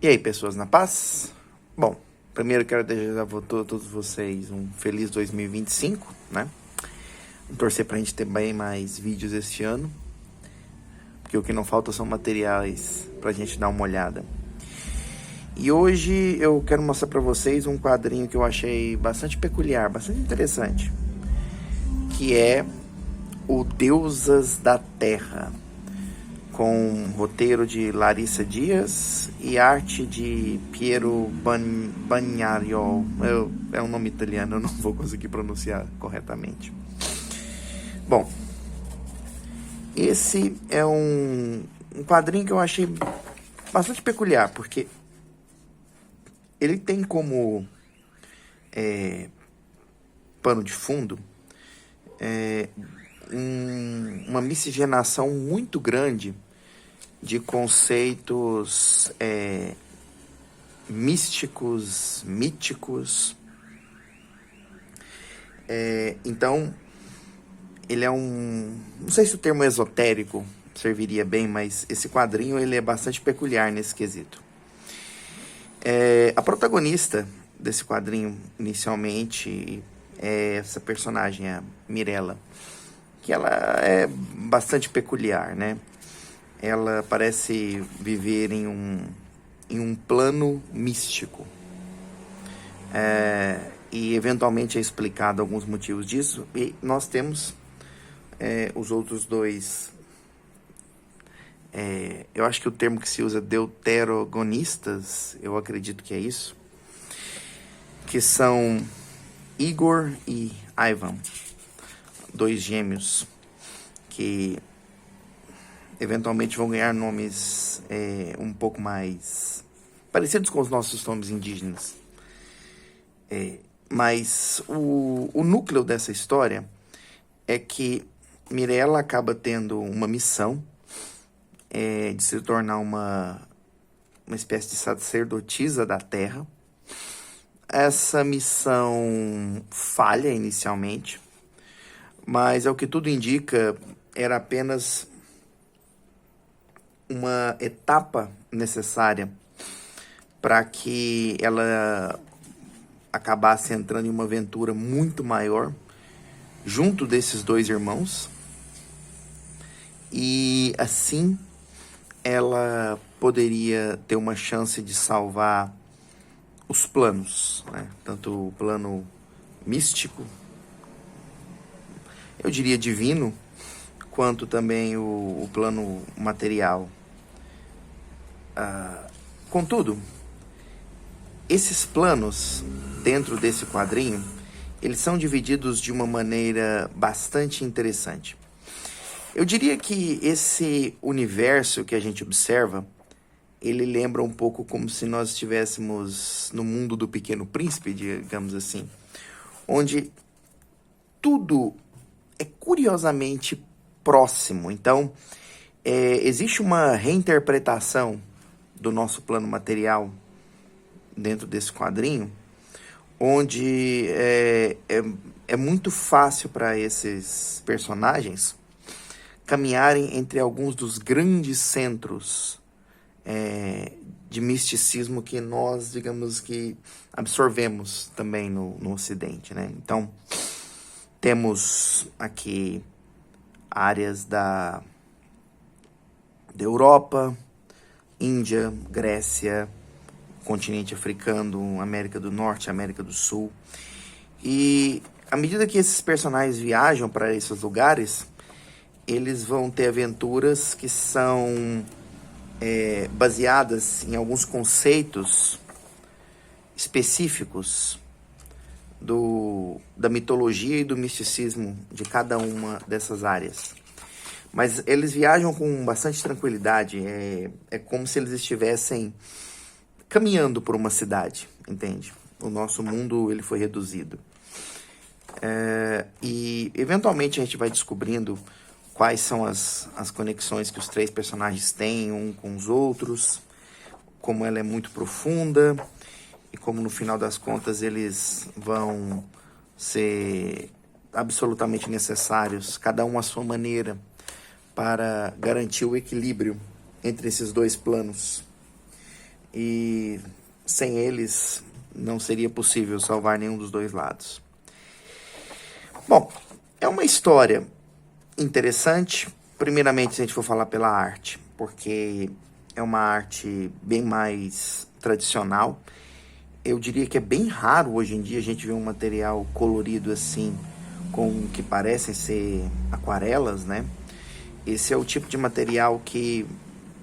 E aí, pessoas na paz? Bom, primeiro quero desejar a todos vocês um feliz 2025, né? Vamos torcer pra gente ter bem mais vídeos este ano, porque o que não falta são materiais pra gente dar uma olhada. E hoje eu quero mostrar pra vocês um quadrinho que eu achei bastante peculiar, bastante interessante, que é o Deusas da Terra, com roteiro de Larissa Dias e arte de Piero Bagnaiolo. É um nome italiano, eu não vou conseguir pronunciar corretamente. Bom, esse é um quadrinho que eu achei bastante peculiar, porque ele tem como pano de fundo uma miscigenação muito grande de conceitos místicos, míticos. Então, ele é não sei se o termo esotérico serviria bem, mas esse quadrinho ele é bastante peculiar nesse quesito. A protagonista desse quadrinho, inicialmente, é essa personagem, a Mirella, que ela é bastante peculiar, né? Ela parece viver em um plano místico. E eventualmente é explicado alguns motivos disso. E nós temos os outros dois. Eu acho que o termo que se usa é deuterogonistas, eu acredito que é isso. Que são Igor e Ivan, dois gêmeos que eventualmente vão ganhar nomes um pouco mais parecidos com os nossos nomes indígenas. Mas o núcleo dessa história é que Mirella acaba tendo uma missão de se tornar uma espécie de sacerdotisa da Terra. Essa missão falha inicialmente, mas ao que tudo indica, era apenas uma etapa necessária para que ela acabasse entrando em uma aventura muito maior junto desses dois irmãos, e assim ela poderia ter uma chance de salvar os planos, né? Tanto o plano místico, eu diria divino, quanto também o plano material. Contudo, esses planos dentro desse quadrinho, eles são divididos de uma maneira bastante interessante. Eu diria que esse universo que a gente observa, ele lembra um pouco como se nós estivéssemos no mundo do Pequeno Príncipe, digamos assim, onde tudo é curiosamente próximo. Então, existe uma reinterpretação do nosso plano material dentro desse quadrinho, onde é muito fácil para esses personagens caminharem entre alguns dos grandes centros de misticismo que nós, digamos que, absorvemos também no Ocidente, né? Então, temos aqui áreas da Europa, Índia, Grécia, continente africano, América do Norte, América do Sul. E à medida que esses personagens viajam para esses lugares, eles vão ter aventuras que são baseadas em alguns conceitos específicos da mitologia e do misticismo de cada uma dessas áreas. Mas eles viajam com bastante tranquilidade. É como se eles estivessem caminhando por uma cidade, entende? O nosso mundo ele foi reduzido. E eventualmente a gente vai descobrindo quais são as conexões que os três personagens têm um com os outros, como ela é muito profunda e como no final das contas eles vão ser absolutamente necessários, cada um à sua maneira, para garantir o equilíbrio entre esses dois planos. e sem eles não seria possível salvar nenhum dos dois lados. Bom, é uma história interessante, primeiramente se a gente for falar pela arte, porque é uma arte bem mais tradicional. Eu diria que é bem raro hoje em dia a gente ver um material colorido assim, com que parecem ser aquarelas, né? Esse é o tipo de material que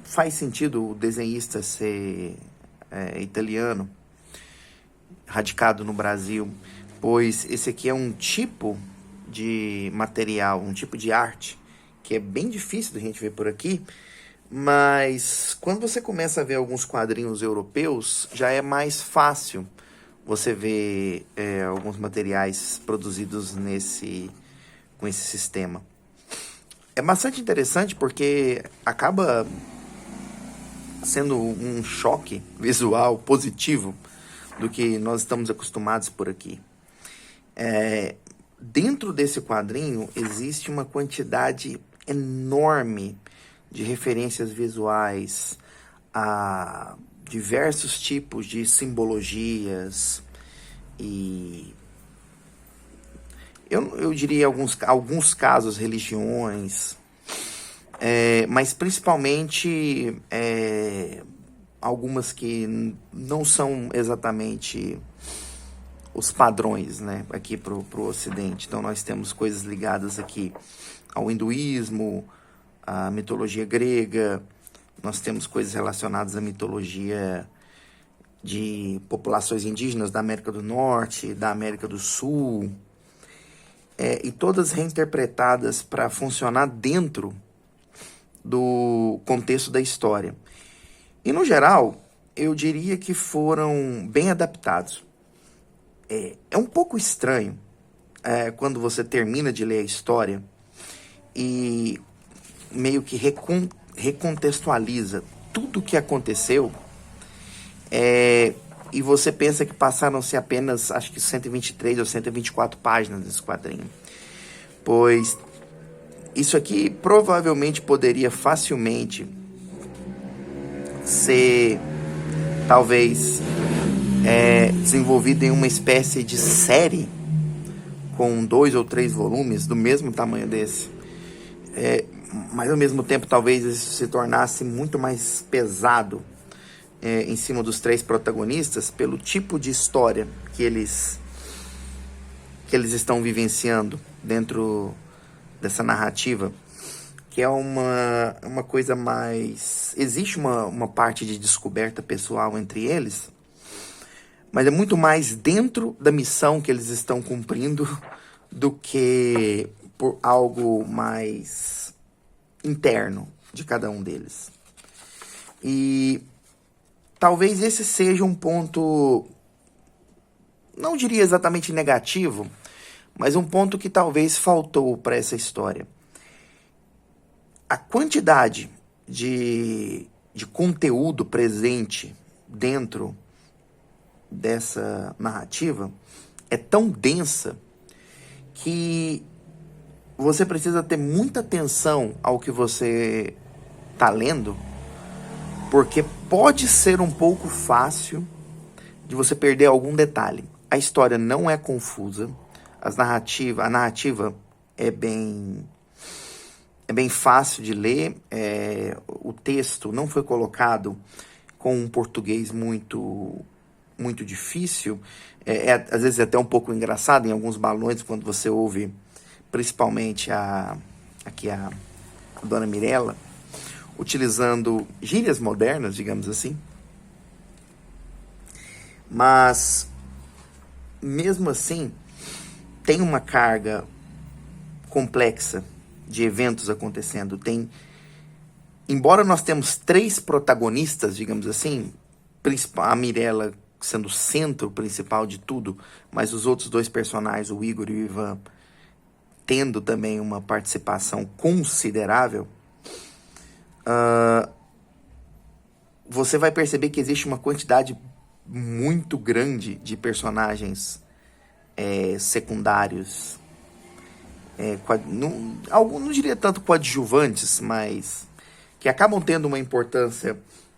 faz sentido o desenhista ser italiano, radicado no Brasil, pois esse aqui é um tipo de material, um tipo de arte que é bem difícil da gente ver por aqui, mas quando você começa a ver alguns quadrinhos europeus, já é mais fácil você ver alguns materiais produzidos com esse sistema. É bastante interessante porque acaba sendo um choque visual positivo do que nós estamos acostumados por aqui. Dentro desse quadrinho existe uma quantidade enorme de referências visuais a diversos tipos de simbologias e eu diria alguns casos religiões, mas principalmente algumas que não são exatamente os padrões, né, aqui pro Ocidente. Então nós temos coisas ligadas aqui ao hinduísmo, à mitologia grega, nós temos coisas relacionadas à mitologia de populações indígenas da América do Norte, da América do Sul, e todas reinterpretadas para funcionar dentro do contexto da história. E no geral, eu diria que foram bem adaptados. É um pouco estranho quando você termina de ler a história e meio que recontextualiza tudo o que aconteceu, e você pensa que passaram-se apenas, acho que 123 ou 124 páginas desse quadrinho. Pois isso aqui provavelmente poderia facilmente ser, talvez, desenvolvido em uma espécie de série com 2 ou 3 volumes do mesmo tamanho desse. Mas ao mesmo tempo talvez isso se tornasse muito mais pesado em cima dos 3 protagonistas pelo tipo de história que eles estão vivenciando dentro dessa narrativa, que é uma coisa mais... Existe uma parte de descoberta pessoal entre eles, mas é muito mais dentro da missão que eles estão cumprindo do que por algo mais interno de cada um deles. E talvez esse seja um ponto, não diria exatamente negativo, mas um ponto que talvez faltou para essa história. A quantidade de conteúdo presente dentro dessa narrativa é tão densa que você precisa ter muita atenção ao que você está lendo, porque pode ser um pouco fácil de você perder algum detalhe. A história não é confusa, a narrativa é bem fácil de ler, o texto não foi colocado com um português muito difícil, às vezes é até um pouco engraçado em alguns balões quando você ouve, principalmente a Dona Mirella, utilizando gírias modernas, digamos assim. Mas, mesmo assim, tem uma carga complexa de eventos acontecendo. Embora nós temos 3 protagonistas, digamos assim, a Mirella sendo o centro principal de tudo, mas os outros 2 personagens, o Igor e o Ivan, tendo também uma participação considerável, você vai perceber que existe uma quantidade muito grande de personagens secundários, não diria tanto coadjuvantes, mas que acabam tendo uma importância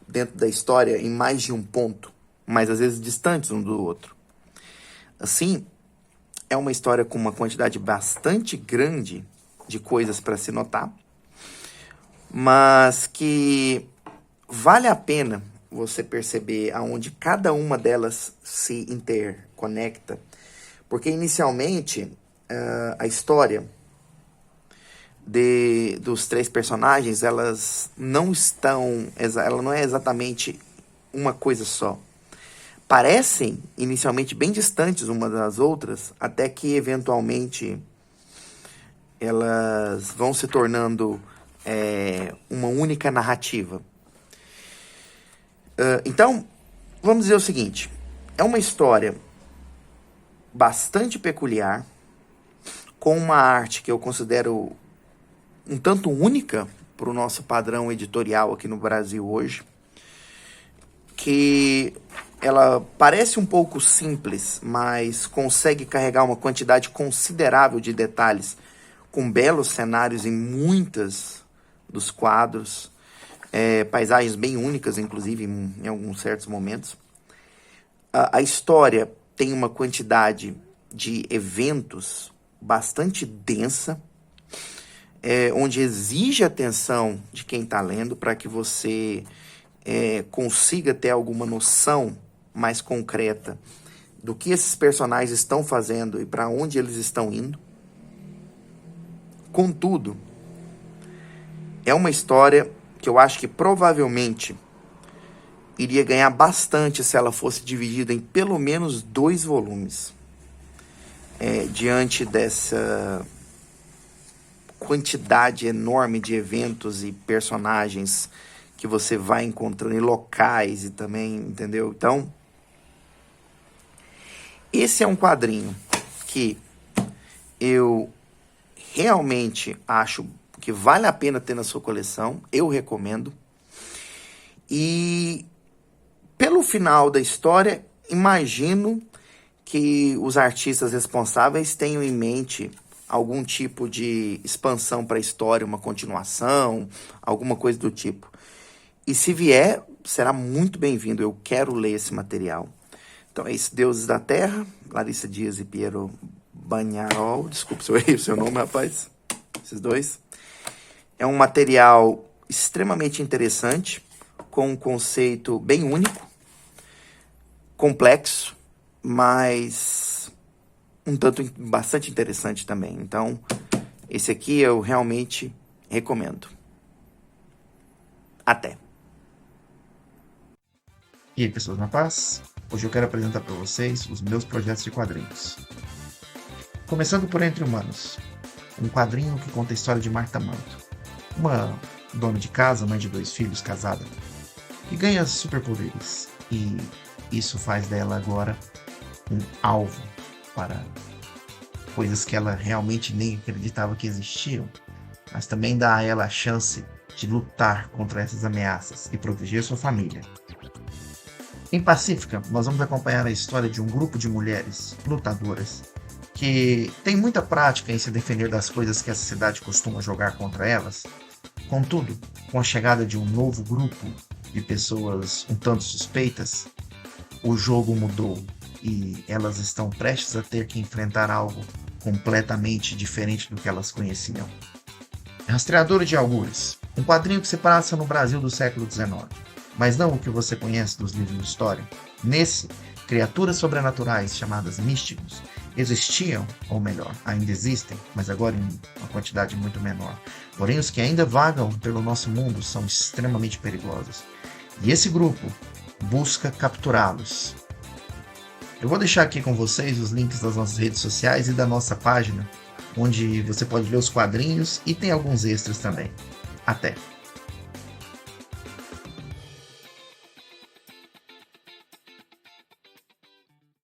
dentro da história em mais de um ponto, mas às vezes distantes um do outro. Assim, é uma história com uma quantidade bastante grande de coisas para se notar, mas que vale a pena você perceber aonde cada uma delas se interconecta, porque inicialmente a história dos três personagens, ela não é exatamente uma coisa só. Parecem inicialmente bem distantes uma das outras, até que eventualmente elas vão se tornando uma única narrativa. Então, vamos dizer o seguinte: é uma história bastante peculiar, com uma arte que eu considero um tanto única para o nosso padrão editorial aqui no Brasil hoje, que ela parece um pouco simples, mas consegue carregar uma quantidade considerável de detalhes, com belos cenários em muitas dos quadros, paisagens bem únicas, inclusive, em alguns certos momentos. A história tem uma quantidade de eventos bastante densa, onde exige atenção de quem está lendo para que você consiga ter alguma noção mais concreta do que esses personagens estão fazendo e para onde eles estão indo. Contudo, é uma história que eu acho que provavelmente iria ganhar bastante se ela fosse dividida em pelo menos 2 volumes. Diante dessa quantidade enorme de eventos e personagens que você vai encontrando em locais e também, entendeu? Então, esse é um quadrinho que eu realmente acho que vale a pena ter na sua coleção, eu recomendo. E pelo final da história, imagino que os artistas responsáveis tenham em mente algum tipo de expansão para a história, uma continuação, alguma coisa do tipo. E se vier, será muito bem-vindo. Eu quero ler esse material. Então é isso, Deuses da Terra, Larissa Dias e Piero Bagnarol. Desculpe se eu errei o seu nome, rapaz. Esses dois. É um material extremamente interessante, com um conceito bem único, complexo, mas um tanto bastante interessante também. Então, esse aqui eu realmente recomendo. Até! E aí, pessoas na paz? Hoje eu quero apresentar para vocês os meus projetos de quadrinhos. Começando por Entre Humanos, um quadrinho que conta a história de Marta Manto, uma dona de casa, mãe de 2 filhos, casada, que ganha superpoderes, e isso faz dela agora um alvo para coisas que ela realmente nem acreditava que existiam, mas também dá a ela a chance de lutar contra essas ameaças e proteger sua família. Em Pacífica, nós vamos acompanhar a história de um grupo de mulheres lutadoras que tem muita prática em se defender das coisas que a sociedade costuma jogar contra elas. Contudo, com a chegada de um novo grupo de pessoas um tanto suspeitas, o jogo mudou e elas estão prestes a ter que enfrentar algo completamente diferente do que elas conheciam. Rastreadora de Algures, um quadrinho que se passa no Brasil do século XIX, mas não o que você conhece dos livros de história. Nesse, criaturas sobrenaturais chamadas místicos existiam, ou melhor, ainda existem, mas agora em uma quantidade muito menor. Porém, os que ainda vagam pelo nosso mundo são extremamente perigosos. E esse grupo busca capturá-los. Eu vou deixar aqui com vocês os links das nossas redes sociais e da nossa página, onde você pode ver os quadrinhos e tem alguns extras também. Até!